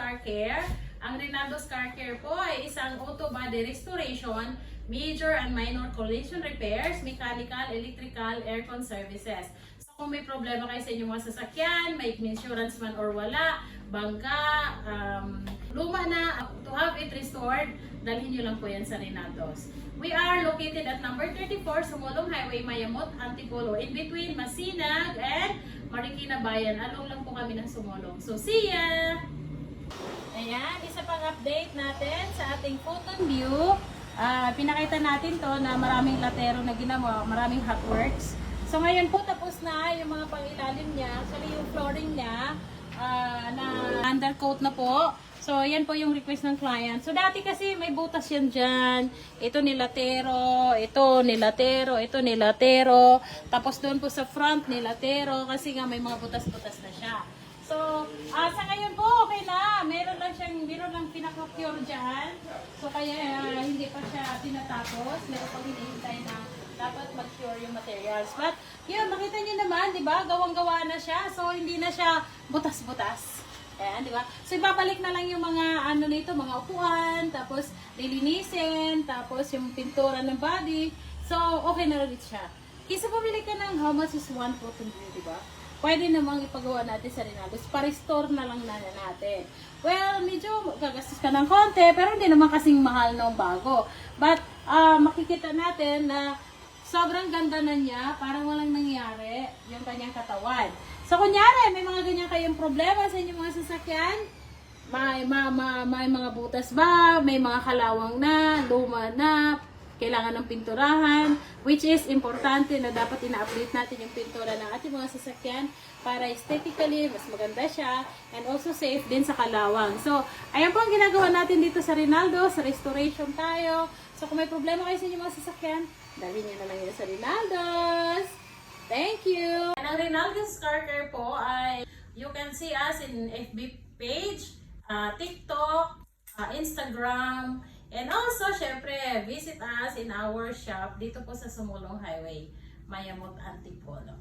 Car Care. Ang Rinaldo's Car Care po ay isang auto body restoration, major and minor collision repairs, mechanical, electrical, aircon services. So kung may problema kayo sa inyong mga sasakyan, may insurance man or wala, bangka, luma na, to have it restored, dalhin nyo lang po yan sa Rinaldo's. We are located at number 34, Sumulong Highway, Mayamot, Antipolo, in between Masinag and Marikina Bayan. Along lang po kami ng Sumulong. So, see ya! Ayan, isa pang update natin sa ating photon view. Pinakita natin to na maraming latero na ginawa, maraming hotworks. So, ngayon po tapos na yung mga pangilalim niya. Actually, yung flooring niya na undercoat na po. So, yan po yung request ng client. So, dati kasi may butas yan dyan. Ito nilatero, ito nilatero, ito nilatero. Tapos doon po sa front nilatero kasi nga may mga butas-butas na siya. So, sa ngayon po, okay na. Meron lang pinaka-cure dyan. So, kaya hindi pa siya tinatapos. Meron pang hinihintay na dapat mag-cure yung materials. But, yun, makita nyo naman, di ba? Gawang-gawa na siya. So, hindi na siya butas-butas. Ayan, di ba? So, ibabalik na lang yung mga ano nito, mga upuan, tapos lilinisin, tapos yung pintura ng body. So, okay na ulit siya. Kisa pumili ka ng how much is one photon view, di ba? Pwede namang ipagawa natin sa Rinaldo's. Pa-restore na lang natin. Well, medyo gagastos ka ng konti, pero hindi naman kasing mahal ng bago. But, makikita natin na sobrang ganda na niya, parang walang nangyari yung kanyang katawan. So, kunyari, may mga ganyan kayong problema sa inyong mga sasakyan, may mga butas ba, may mga kalawang na, luma na, kailangan ng pinturahan, which is importante na dapat ina-update natin yung pintura ng ating mga sasakyan para aesthetically, mas maganda siya, and also safe din sa kalawang. So, ayan po ang ginagawa natin dito sa Rinaldo's, sa restoration tayo. So, kung may problema kayo sa inyong mga sasakyan, dalhin nyo na lang yun sa Rinaldo's. Thank you! Ang Rinaldo's Car Care po ay you can see us in FB page, TikTok, Instagram, and also, syempre, visit us in our shop dito po sa Sumulong Highway, Mayamot, Antipolo.